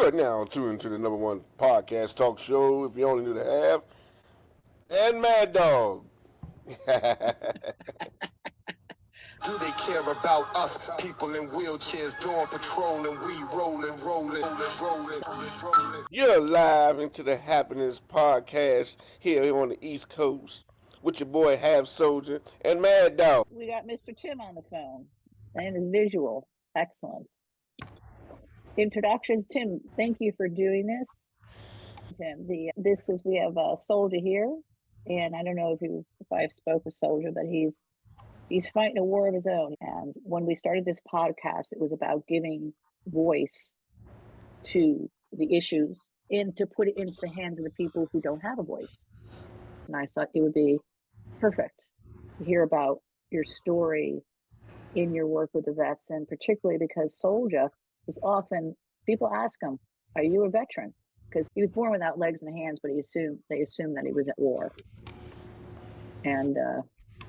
You are now tuned to the number one podcast talk show, if you only knew the half, and Mad Dog. Do they care about us? People in wheelchairs doing patrol and we rolling. You're live into the Happiness Podcast here on the East Coast with your boy Half Soulja and Mad Dog. We got Mr. Tim on the phone and his visual. Excellent. Introductions, Tim, thank you for doing this. Tim, we have Soulja here, and I don't know if I've spoke with Soulja, but he's fighting a war of his own. And when we started this podcast, it was about giving voice to the issues and to put it into the hands of the people who don't have a voice. And I thought it would be perfect to hear about your story in your work with the vets, and particularly because Soulja is often, people ask him, are you a veteran? Because he was born without legs and hands, but they assume that he was at war. And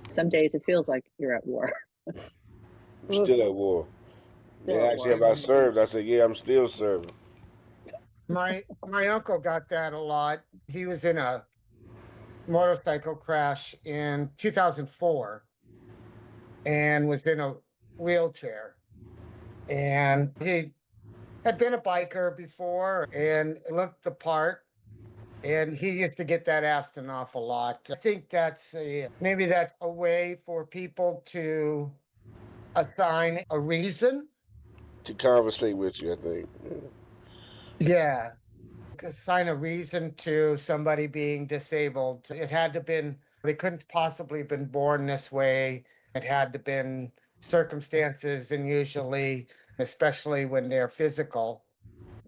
some days it feels like you're at war. I'm still at war. They asked me if I served. I said, yeah, I'm still serving. My uncle got that a lot. He was in a motorcycle crash in 2004 and was in a wheelchair. And he had been a biker before and looked the part. And he used to get that asked an awful lot. I think maybe that's a way for people to assign a reason. To conversate with you, I think. Yeah. Assign a reason to somebody being disabled. It had to been, they couldn't possibly have been born this way. It had to been circumstances, and usually, especially when they're physical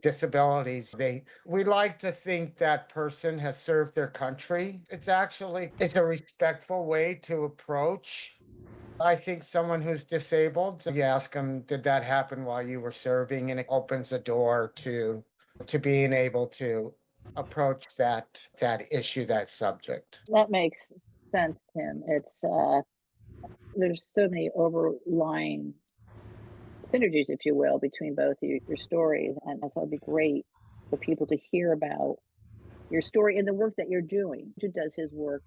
disabilities, we like to think that person has served their country. It's a respectful way to approach. I think someone who's disabled, you ask them, did that happen while you were serving? And it opens the door to being able to approach that issue, that subject. That makes sense, Tim. It's there's so many overlying synergies, if you will, between both your stories, and I thought it'd be great for people to hear about your story and the work that you're doing. He does his work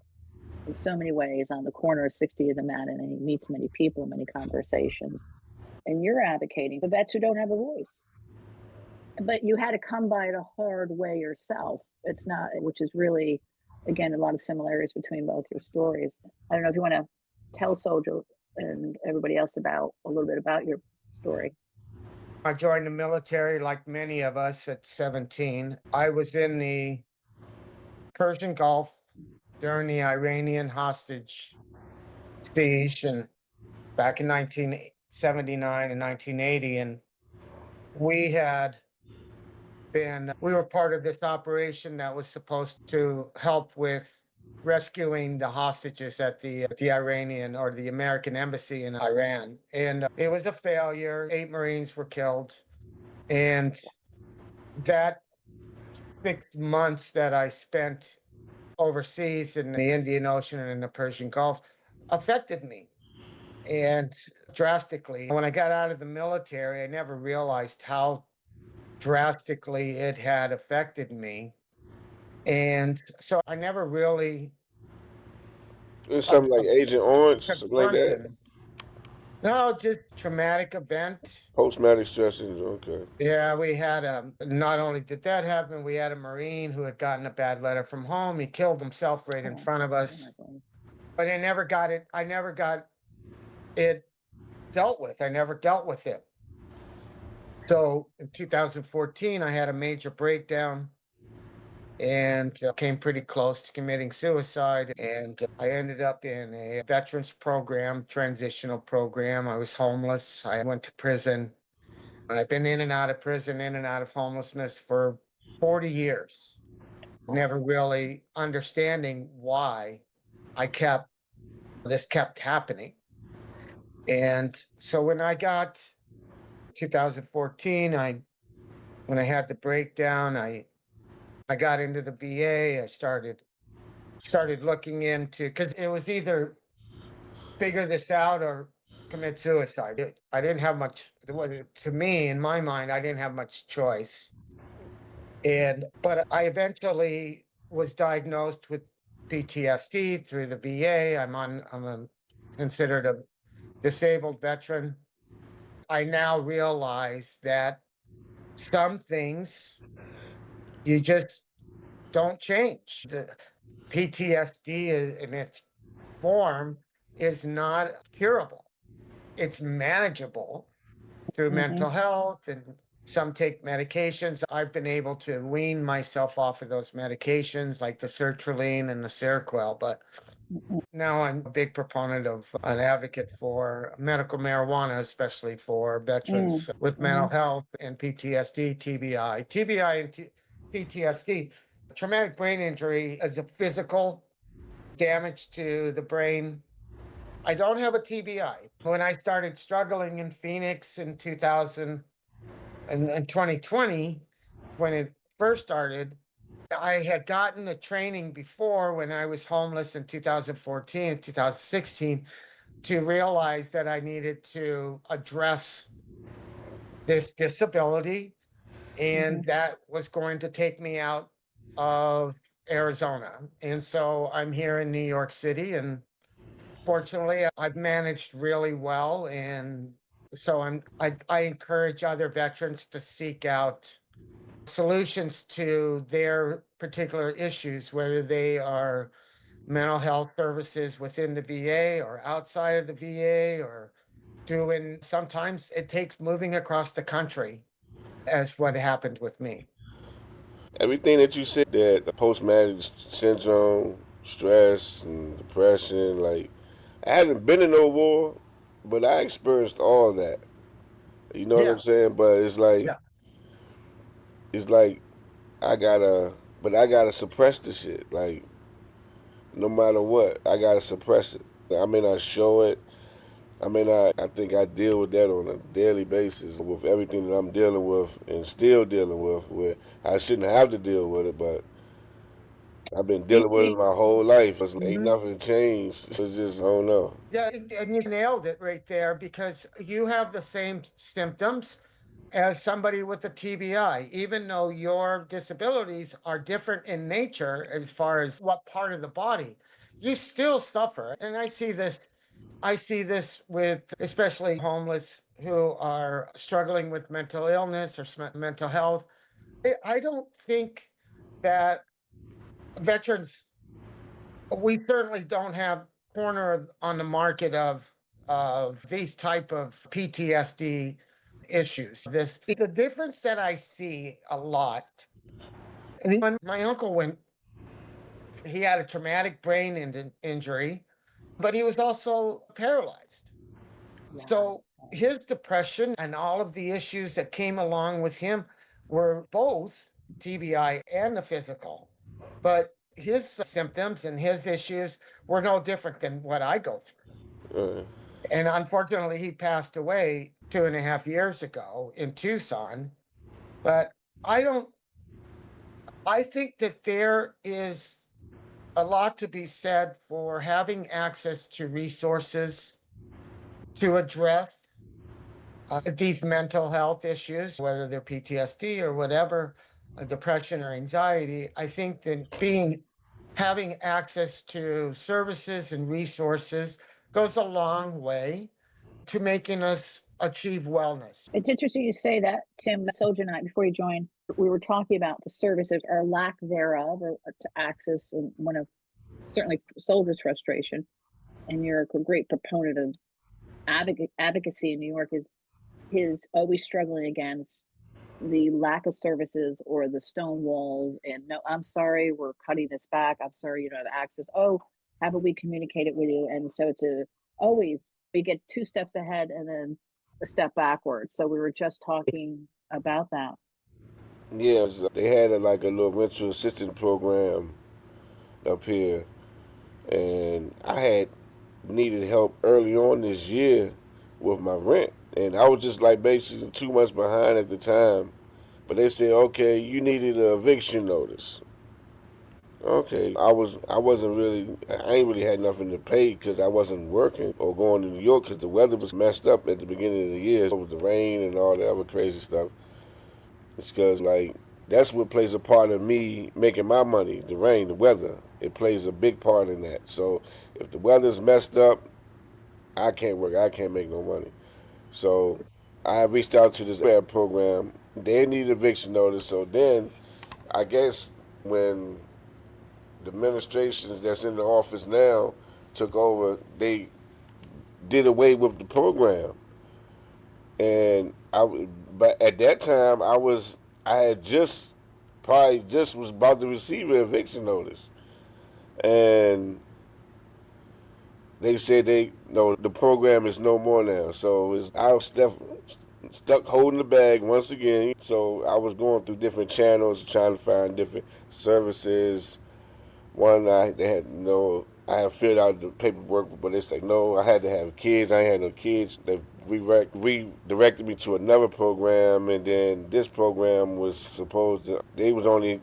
in so many ways on the corner of 60 of the Madden, and he meets many people, many conversations. And you're advocating for vets who don't have a voice. But you had to come by it a hard way yourself. It's not, which is really, again, a lot of similarities between both your stories. I don't know if you want to tell Soulja and everybody else a little bit about your story. I joined the military like many of us at 17. I was in the Persian Gulf during the Iranian hostage siege and back in 1979 and 1980. And we were part of this operation that was supposed to help with rescuing the hostages at the Iranian or the American embassy in Iran. And it was a failure. 8 Marines were killed. And that 6 months that I spent overseas in the Indian Ocean and in the Persian Gulf affected me, and drastically. When I got out of the military, I never realized how drastically it had affected me. And so I never really. It was something like Agent Orange, something like that. No, just traumatic event. Post-traumatic stress syndrome, okay. Yeah, we had not only did that happen, we had a Marine who had gotten a bad letter from home. He killed himself right in front of us. But I never got it dealt with. I never dealt with it. So in 2014, I had a major breakdown and came pretty close to committing suicide. And I ended up in a veterans program, transitional program. I was homeless. I went to prison. I've been in and out of prison, in and out of homelessness for 40 years. Never really understanding why this kept happening. And so when I got 2014, when I had the breakdown, I got into the VA. I started looking into, because it was either figure this out or commit suicide. I didn't have much, to me, in my mind, I didn't have much choice. But I eventually was diagnosed with PTSD through the VA. Considered a disabled veteran. I now realize that some things you just don't change. The PTSD in its form is not curable. It's manageable through Mm-hmm. mental health, and some take medications. I've been able to wean myself off of those medications like the sertraline and the Seroquel, but now I'm a big proponent of an advocate for medical marijuana, especially for veterans with mental Mm-hmm. health and PTSD, TBI. TBI and PTSD, traumatic brain injury, is a physical damage to the brain. I don't have a TBI. When I started struggling in Phoenix in 2000 and 2020, when it first started, I had gotten the training before when I was homeless in 2014, 2016, to realize that I needed to address this disability, Mm-hmm. and that was going to take me out of Arizona. And so I'm here in New York City, and fortunately, I've managed really well. And so I encourage other veterans to seek out solutions to their particular issues, whether they are mental health services within the VA or outside of the VA, or doing, sometimes it takes moving across the country, as what happened with me. Everything that you said, that the post-traumatic syndrome, stress and depression, like, I haven't been in no war, but I experienced all that. You know what I'm Yeah, saying? But yeah. it's like I gotta suppress the shit. Like, no matter what, I gotta suppress it. I may not show it. I think I deal with that on a daily basis with everything that I'm dealing with and still dealing with. Where I shouldn't have to deal with it, but I've been dealing with it my whole life. Ain't Mhm. nothing changed. It's just, I don't know. Yeah, and you nailed it right there, because you have the same symptoms as somebody with a TBI, even though your disabilities are different in nature as far as what part of the body, you still suffer. And I see this with especially homeless who are struggling with mental illness or mental health. I don't think that veterans, we certainly don't have corner on the market of these type of PTSD issues. This the difference that I see a lot. And when my uncle went, he had a traumatic brain injury, but he was also paralyzed. Yeah. So his depression and all of the issues that came along with him were both TBI and the physical. But his symptoms and his issues were no different than what I go through. Uh, And unfortunately, he passed away 2.5 years ago in Tucson. But I don't, I think that there is a lot to be said for having access to resources to address these mental health issues, whether they're PTSD or whatever, depression or anxiety. I think that having access to services and resources goes a long way to making us achieve wellness. It's interesting you say that, Tim. Soulja and I, before you joined, we were talking about the services or lack thereof or to access, and one of certainly Soulja's frustration, and you're a great proponent of advocacy in New York, is his always struggling against the lack of services or the stone walls. And no, I'm sorry, we're cutting this back. I'm sorry, you don't have access. Oh, haven't we communicated with you? And so it's always, we get two steps ahead and then a step backwards. So we were just talking about that. yeah, they had like a little rental assistance program up here, and I had needed help early on this year with my rent, and I was just like basically 2 months behind at the time. But they said, okay, you needed an eviction notice. Okay, I wasn't really, I ain't really had nothing to pay because I wasn't working or going to New York because the weather was messed up at the beginning of the year with the rain and all the other crazy stuff. It's because like That's what plays a part of me making my money. The rain, the weather, it plays a big part in that. So if the weather's messed up, I can't work. I can't make no money. So I reached out to this program. They need eviction notice. So then I guess when the administration that's in the office now took over, they did away with the program. And but at that time, I had just probably just was about to receive an eviction notice, and they said they no the program is no more now. So I was stuck holding the bag once again. So I was going through different channels trying to find different services. One they had no. I had filled out the paperwork, but they said no. I had to have kids. I ain't had no kids. They redirected me to another program, and then this program was supposed to. They was only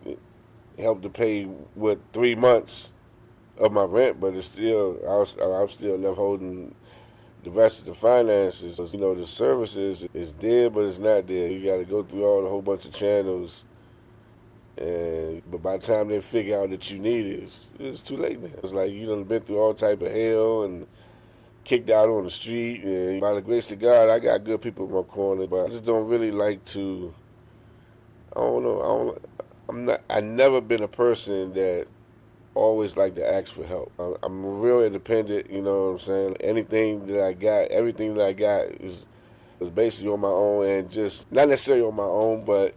help to pay with 3 months of my rent, but it's still I was still left holding the rest of the finances. You know, the services is there, but it's not there. You got to go through all a whole bunch of channels, and but by the time they figure out that you need it, it's too late now. It's like you done been through all type of hell and kicked out on the street. And by the grace of God, I got good people in my corner, but I just don't really like to. I don't know. I don't. I'm not. I never been a person that always like to ask for help. I'm real independent, you know what I'm saying? Anything that I got, everything that I got is basically on my own, and just not necessarily on my own, but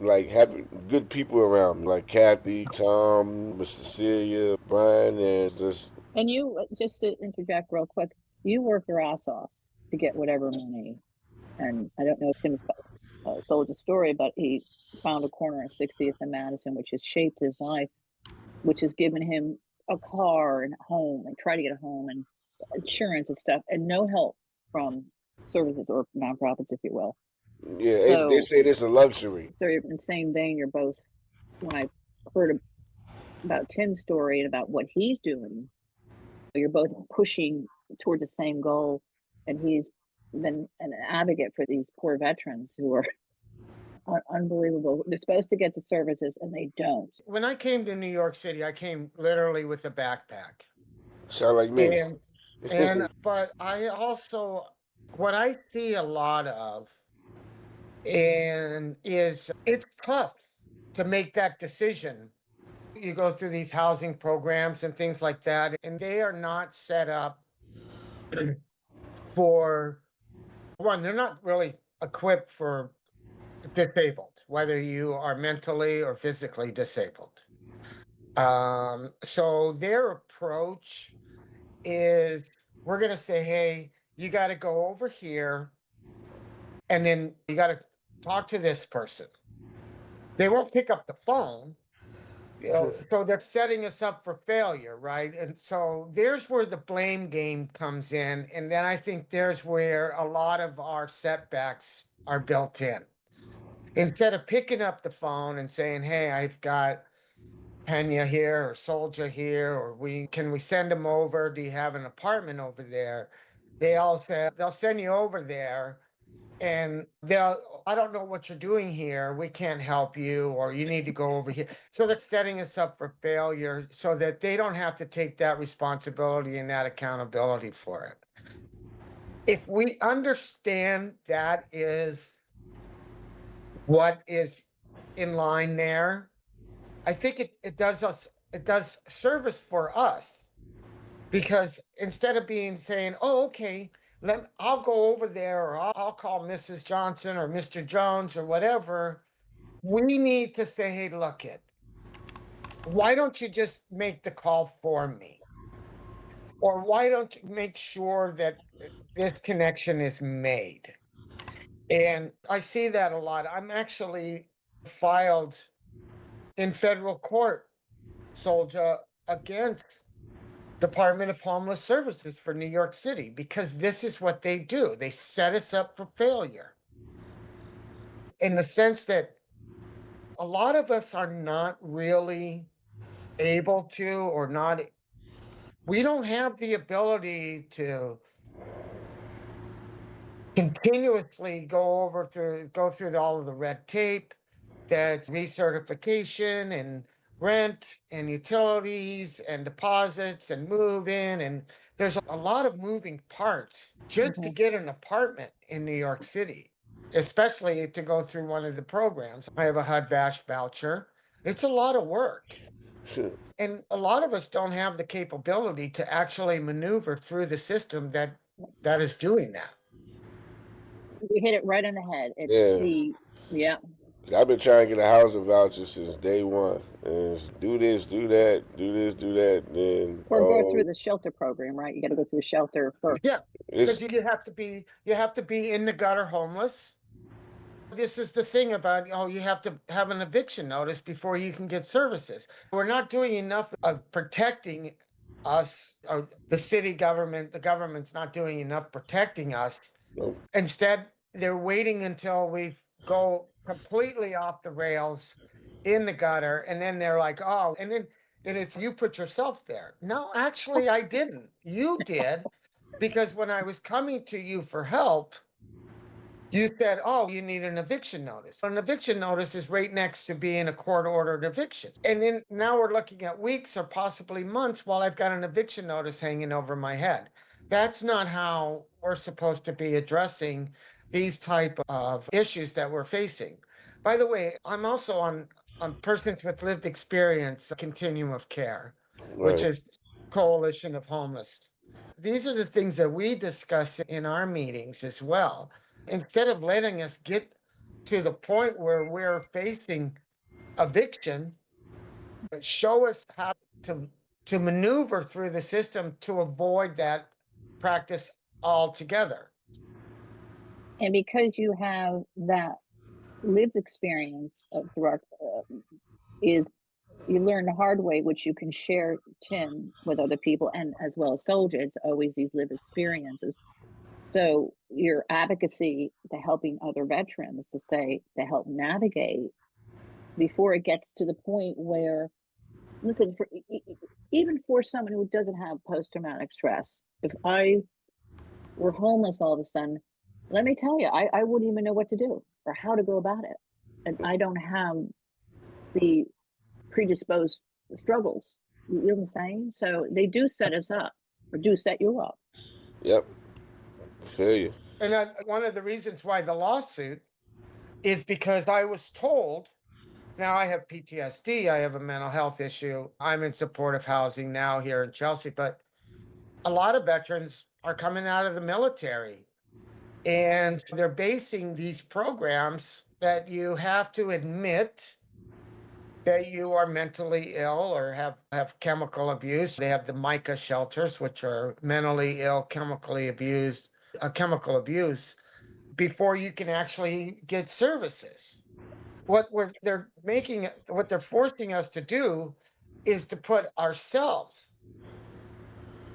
like having good people around me, like Kathy, Tom, Miss Cecilia, Brian, and just And you, just to interject real quick, you work your ass off to get whatever money. And I don't know Tim's sold the story, but he found a corner on 60th and Madison, which has shaped his life, which has given him a car and a home and try to get a home and insurance and stuff, and no help from services or nonprofits, if you will. yeah, they So, say it's a luxury. so you're in the same vein. You're both. When I heard about Tim's story and about what he's doing, you're both pushing toward the same goal, and he's been an advocate for these poor veterans who are unbelievable. They're supposed to get the services and they don't. When I came to New York City, I came literally with a backpack. Sound like me. But I also, what I see a lot of and is it's tough to make that decision. You go through these housing programs and things like that, and they are not set up for one, they're not really equipped for disabled, whether you are mentally or physically disabled. So their approach is we're going to say, hey, you got to go over here and then you got to talk to this person. They won't pick up the phone, so they're setting us up for failure, right? And so there's where the blame game comes in. And then I think there's where a lot of our setbacks are built in. Instead of picking up the phone and saying, hey, I've got Pena here or Soulja here, or we send them over? Do you have an apartment over there? They all say they'll send you over there and I don't know what you're doing here. We can't help you, or you need to go over here. So that's setting us up for failure so that they don't have to take that responsibility and that accountability for it. If we understand that is what is in line there, I think it does service for us, because instead of being saying, oh, okay, I'll go over there, or I'll call Mrs. Johnson or Mr. Jones or whatever, we need to say, hey, look it, why don't you just make the call for me? Or why don't you make sure that this connection is made? And I see that a lot. I'm actually filed in federal court, Soulja, against Department of Homeless Services for New York City, because this is what they do. They set us up for failure in the sense that a lot of us are not really able to, or not, we don't have the ability to continuously go through all of the red tape, That's recertification and rent and utilities and deposits and move in. And there's a lot of moving parts just to Mhm. get an apartment in New York City, especially to go through one of the programs. I have a HUD-VASH voucher. It's a lot of work. And a lot of us don't have the capability to actually maneuver through the system that is doing that. You hit it right on the head. It's Yeah. the yeah. I've been trying to get a housing voucher since day one. And it's do this, do that, do this, do that. Then Or go through the shelter program, right? You got to go through a shelter first. Yeah, it's because you have to be in the gutter homeless. This is the thing about, oh, you have to have an eviction notice before you can get services. We're not doing enough of protecting us, or the city government, the government's not doing enough protecting us. nope. Instead, they're waiting until we go completely off the rails in the gutter, and then they're like, oh, and then it's you put yourself there. No, actually, I didn't. You did, because when I was coming to you for help, you said, oh, you need an eviction notice. An eviction notice is right next to being a court ordered eviction. And then now we're looking at weeks or possibly months while I've got an eviction notice hanging over my head. That's not how we're supposed to be addressing these type of issues that we're facing. By the way, I'm also on Persons with Lived Experience Continuum of Care, which Right. is Coalition of Homeless. These are the things that we discuss in our meetings as well. Instead of letting us get to the point where we're facing eviction, show us how to to maneuver through the system to avoid that practice altogether. And because you have that lived experience of drug, is you learn the hard way, which you can share, Tim, with other people, and as well as Soulja. It's always these lived experiences. So your advocacy to helping other veterans to say to help navigate before it gets to the point where, listen, even for someone who doesn't have post-traumatic stress, if I were homeless all of a sudden, let me tell you, I wouldn't even know what to do or how to go about it. And I don't have the predisposed struggles. You know what I'm saying? So they do set us up or do set you up. Yep. Feel you. And one of the reasons why the lawsuit is because I was told. Now I have PTSD, I have a mental health issue. I'm in supportive housing now here in Chelsea, but a lot of veterans are coming out of the military and they're basing these programs that you have to admit that you are mentally ill or have chemical abuse. They have the MICA shelters, which are mentally ill, chemically abused, chemical abuse, before you can actually get services. What they're forcing us to do is to put ourselves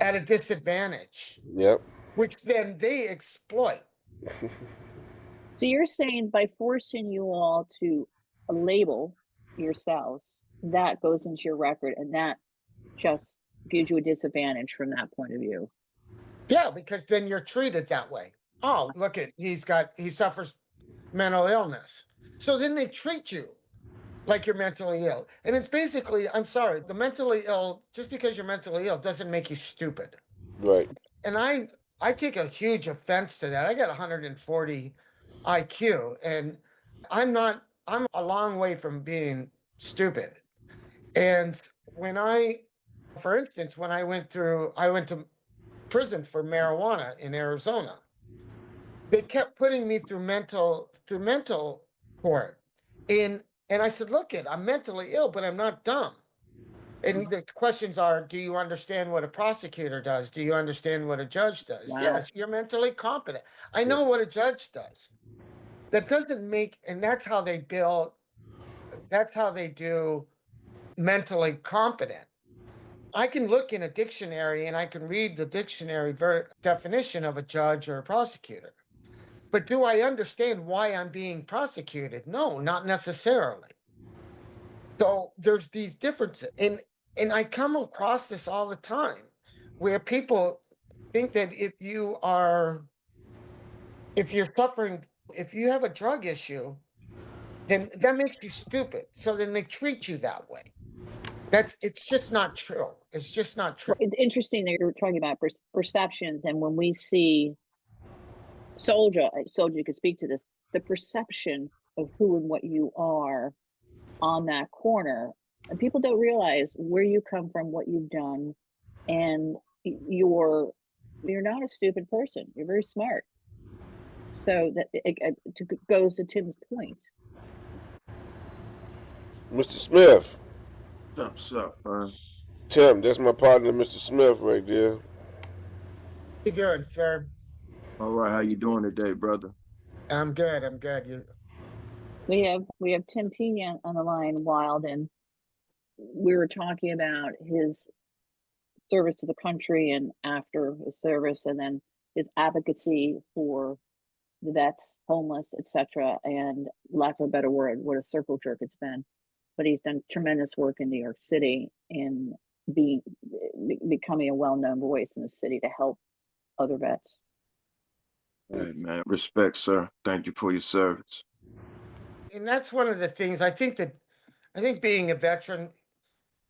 at a disadvantage, Yep. which then they exploit. So you're saying by forcing you all to label yourselves, that goes into your record and that just gives you a disadvantage from that point of view. Yeah, because then you're treated that way. Oh, look at he suffers mental illness. So then they treat you like you're mentally ill. And it's basically, I'm sorry, the mentally ill, just because you're mentally ill doesn't make you stupid. Right. And I take a huge offense to that. I got 140 IQ, and I'm a long way from being stupid. And when I, for instance, when I went to prison for marijuana in Arizona, they kept putting me through mental court. And I said, look, I'm mentally ill, but I'm not dumb. And the questions are, do you understand what a prosecutor does? Do you understand what a judge does? Wow. Yes, you're mentally competent. I know what a judge does. That doesn't make, and that's how they do mentally competent. I can look in a dictionary and I can read the dictionary definition of a judge or a prosecutor. But do I understand why I'm being prosecuted? No, not necessarily. So there's these differences. And I come across this all the time where people think that if you're suffering, if you have a drug issue, then that makes you stupid. So then they treat you that way. It's just not true. It's just not true. It's interesting that you're talking about perceptions, and when we see Soulja could speak to this, the perception of who and what you are on that corner, and people don't realize where you come from, what you've done, and you're not a stupid person. You're very smart. So that it goes to Tim's point. Mr. Smith. What's up, man? Tim, that's my partner, Mr. Smith, right there. How you doing, sir? All right, how you doing today, brother? I'm good. I'm good. You We have Tim Pena on the line, Wild, and we were talking about his service to the country and after his service, and then his advocacy for the vets, homeless, etc. And lack of a better word, what a circle jerk it's been. But he's done tremendous work in New York City in becoming a well-known voice in the city to help other vets. Hey, man, respect, sir. Thank you for your service. and that's one of the things I think being a veteran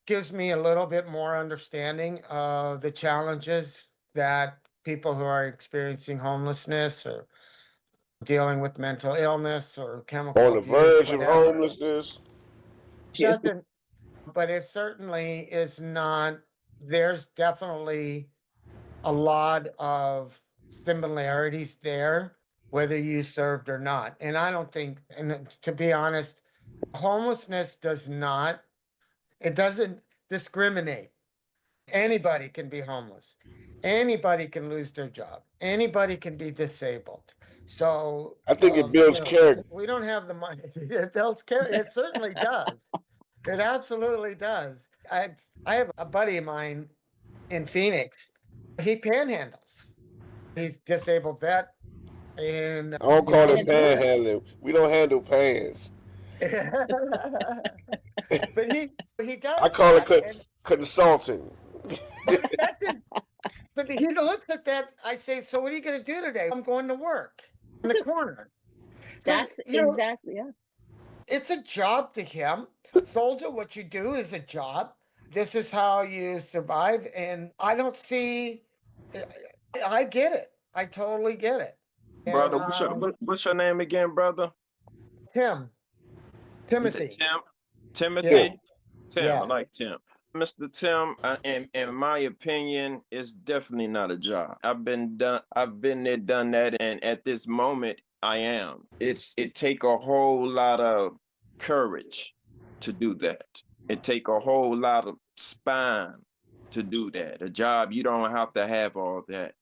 gives me a little bit more understanding of the challenges that people who are experiencing homelessness or dealing with mental illness or chemical On the abuse, verge of whatever. homelessness. Doesn't, but it certainly is not. There's definitely a lot of similarities there, whether you served or not. And I don't think, and to be honest, homelessness it doesn't discriminate. Anybody can be homeless. Anybody can lose their job. Anybody can be disabled. So I think it builds character. we don't have the money. It builds character. It certainly does. It absolutely does. I have a buddy of mine in Phoenix. He panhandles. He's disabled vet, and I don't He's call been it in tour. panhandling. We don't handle pans. but he I does call that, it and consulting. but that's it. But he looks at that. I say, so what are you going to do today? I'm going to work in the corner. So That's exactly, yeah. it's a job to him. Soulja, what you do is a job. This is how you survive, and I don't see. I get it. I totally get it. And Brother, what's your name again, brother? Tim, You said Timothy, Tim? yeah, Timothy? Tim, I yeah, like Tim. Mr. Tim, in my opinion, is definitely not a job. I've been there, done that, and at this moment, I am. It take a whole lot of courage to do that. It take a whole lot of spine to do that. A job, you don't have to have all that.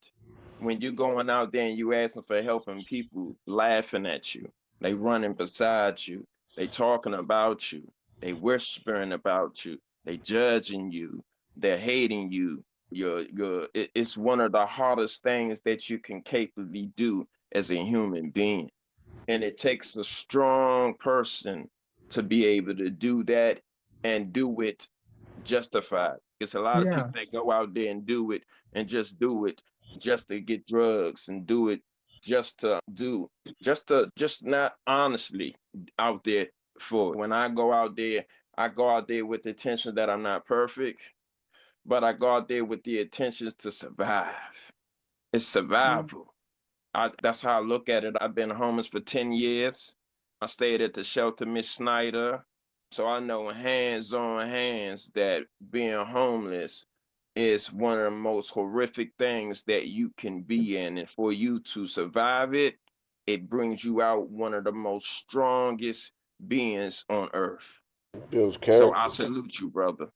When you going out there and you asking for help and people laughing at you, they running beside you, they talking about you, they whispering about you, they judging you, they're hating you. It's one of the hardest things that you can capably do as a human being. And it takes a strong person to be able to do that and do it justified. It's a lot of yeah, people that go out there and do it and just do it just to get drugs and do it just not honestly out there for it. When I go out there with the intention that I'm not perfect, but I go out there with the intentions to survive. It's survival. That's how I look at it. I've been homeless for 10 years. I stayed at the shelter, Miss Snyder. So I know hands on hands that being homeless is one of the most horrific things that you can be in. And for you to survive it, it brings you out one of the most strongest beings on earth. Builds So character. I salute you, brother.